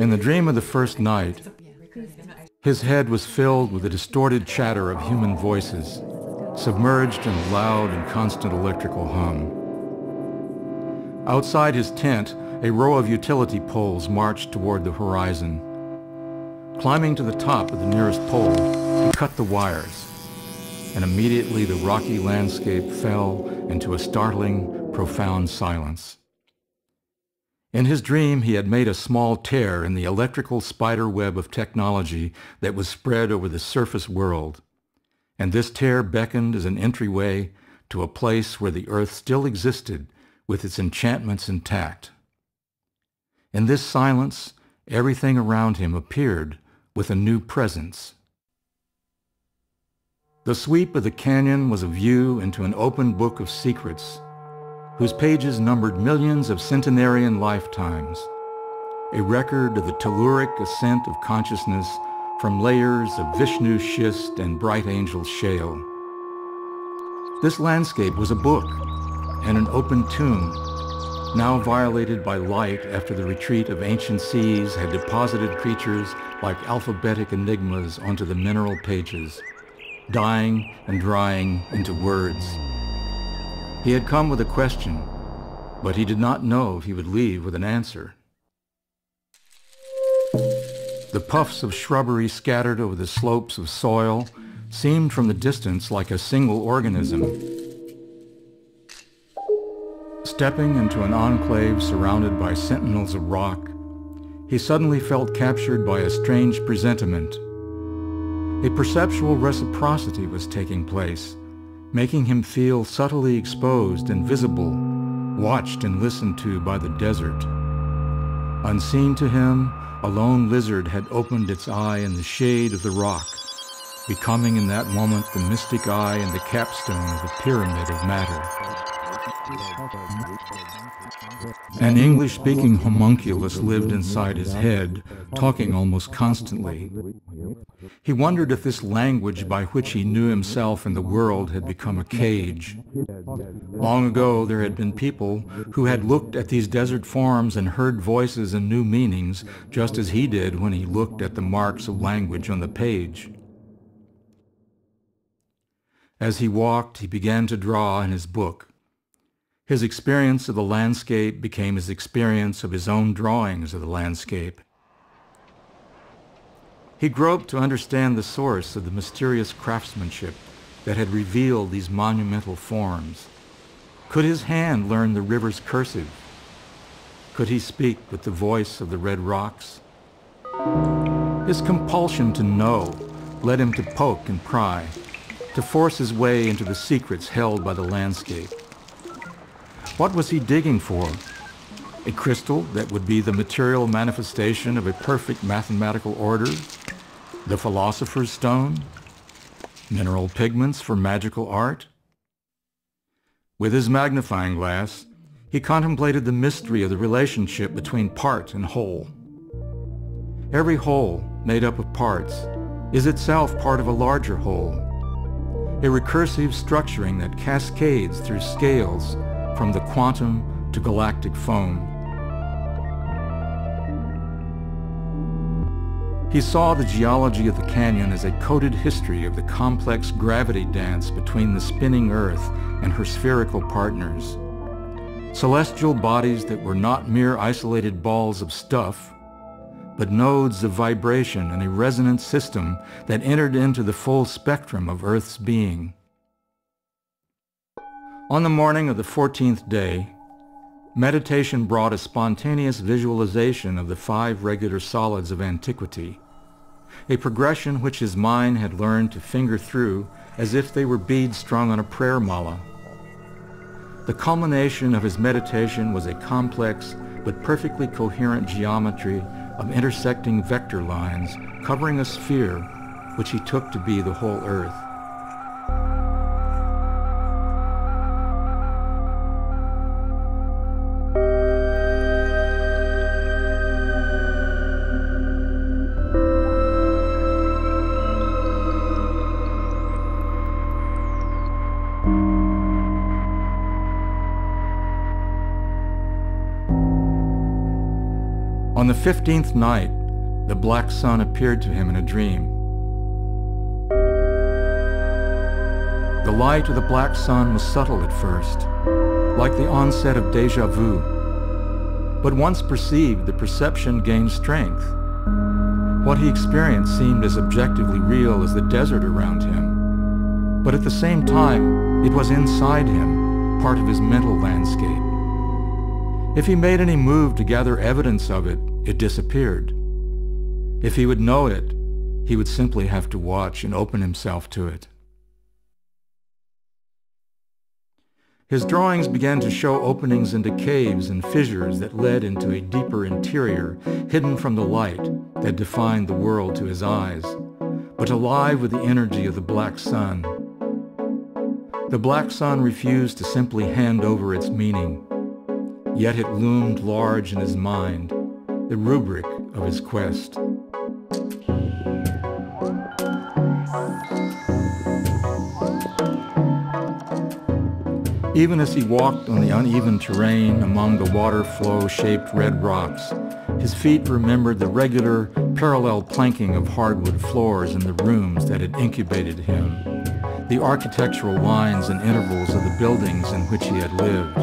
In the dream of the first night, his head was filled with the distorted chatter of human voices, submerged in a loud and constant electrical hum. Outside his tent, a row of utility poles marched toward the horizon. Climbing to the top of the nearest pole, he cut the wires, and immediately the rocky landscape fell into a startling, profound silence. In his dream, he had made a small tear in the electrical spider web of technology that was spread over the surface world, and this tear beckoned as an entryway to a place where the earth still existed with its enchantments intact. In this silence, everything around him appeared with a new presence. The sweep of the canyon was a view into an open book of secrets, whose pages numbered millions of centenarian lifetimes, a record of the telluric ascent of consciousness from layers of Vishnu schist and bright angel shale. This landscape was a book and an open tomb, now violated by light after the retreat of ancient seas had deposited creatures like alphabetic enigmas onto the mineral pages, dying and drying into words. He had come with a question, but he did not know if he would leave with an answer. The puffs of shrubbery scattered over the slopes of soil seemed from the distance like a single organism. Stepping into an enclave surrounded by sentinels of rock, he suddenly felt captured by a strange presentiment. A perceptual reciprocity was taking place, making him feel subtly exposed and visible, watched and listened to by the desert. Unseen to him, a lone lizard had opened its eye in the shade of the rock, becoming in that moment the mystic eye and the capstone of the pyramid of matter. An English-speaking homunculus lived inside his head, talking almost constantly. He wondered if this language by which he knew himself and the world had become a cage. Long ago, there had been people who had looked at these desert forms and heard voices and new meanings, just as he did when he looked at the marks of language on the page. As he walked, he began to draw in his book. His experience of the landscape became his experience of his own drawings of the landscape. He groped to understand the source of the mysterious craftsmanship that had revealed these monumental forms. Could his hand learn the river's cursive? Could he speak with the voice of the red rocks? His compulsion to know led him to poke and pry, to force his way into the secrets held by the landscape. What was he digging for? A crystal that would be the material manifestation of a perfect mathematical order? The philosopher's stone? Mineral pigments for magical art? With his magnifying glass, he contemplated the mystery of the relationship between part and whole. Every whole, made up of parts, is itself part of a larger whole, a recursive structuring that cascades through scales from the quantum to galactic foam. He saw the geology of the canyon as a coded history of the complex gravity dance between the spinning Earth and her spherical partners. Celestial bodies that were not mere isolated balls of stuff, but nodes of vibration in a resonant system that entered into the full spectrum of Earth's being. On the morning of the 14th day, meditation brought a spontaneous visualization of the 5 regular solids of antiquity, a progression which his mind had learned to finger through as if they were beads strung on a prayer mala. The culmination of his meditation was a complex but perfectly coherent geometry of intersecting vector lines covering a sphere which he took to be the whole Earth. On On the 15th night, the black sun appeared to him in a dream. The light of the black sun was subtle at first, like the onset of déjà vu. But once perceived, the perception gained strength. What he experienced seemed as objectively real as the desert around him. But at the same time, it was inside him, part of his mental landscape. If he made any move to gather evidence of it, it disappeared. If he would know it, he would simply have to watch and open himself to it. His drawings began to show openings into caves and fissures that led into a deeper interior, hidden from the light that defined the world to his eyes, but alive with the energy of the black sun. The black sun refused to simply hand over its meaning, yet it loomed large in his mind, the rubric of his quest. Even as he walked on the uneven terrain among the water flow-shaped red rocks, his feet remembered the regular, parallel planking of hardwood floors in the rooms that had incubated him, the architectural lines and intervals of the buildings in which he had lived.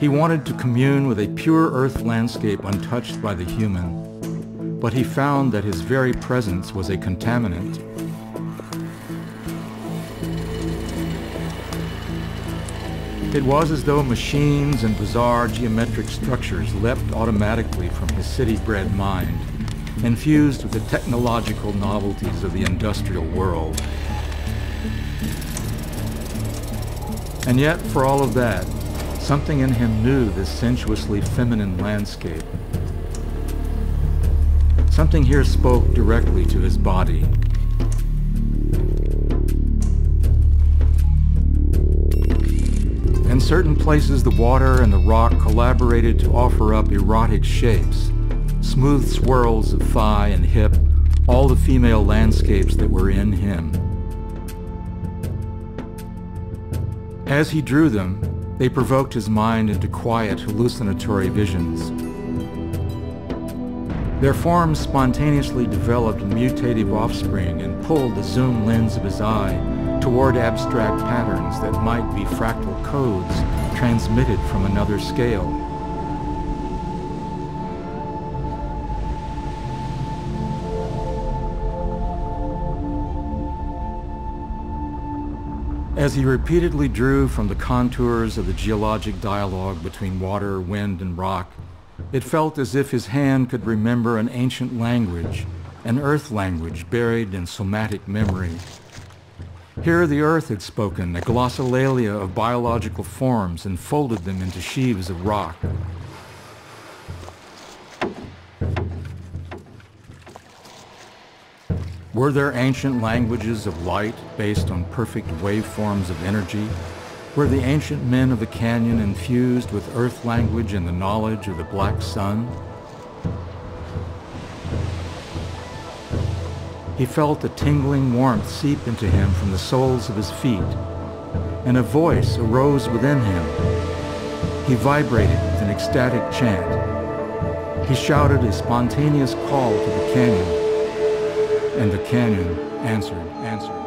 He wanted to commune with a pure earth landscape untouched by the human, but he found that his very presence was a contaminant. It was as though machines and bizarre geometric structures leapt automatically from his city-bred mind, infused with the technological novelties of the industrial world. And yet, for all of that, something in him knew this sensuously feminine landscape. Something here spoke directly to his body. In certain places, the water and the rock collaborated to offer up erotic shapes, smooth swirls of thigh and hip, all the female landscapes that were in him. As he drew them, they provoked his mind into quiet, hallucinatory visions. Their forms spontaneously developed mutative offspring and pulled the zoom lens of his eye toward abstract patterns that might be fractal codes transmitted from another scale. As he repeatedly drew from the contours of the geologic dialogue between water, wind, and rock, it felt as if his hand could remember an ancient language, an earth language buried in somatic memory. Here the earth had spoken, a glossolalia of biological forms, and folded them into sheaves of rock. Were there ancient languages of light based on perfect waveforms of energy? Were the ancient men of the canyon infused with earth language and the knowledge of the black sun? He felt a tingling warmth seep into him from the soles of his feet, and a voice arose within him. He vibrated with an ecstatic chant. He shouted a spontaneous call to the canyon, and the canyon answered.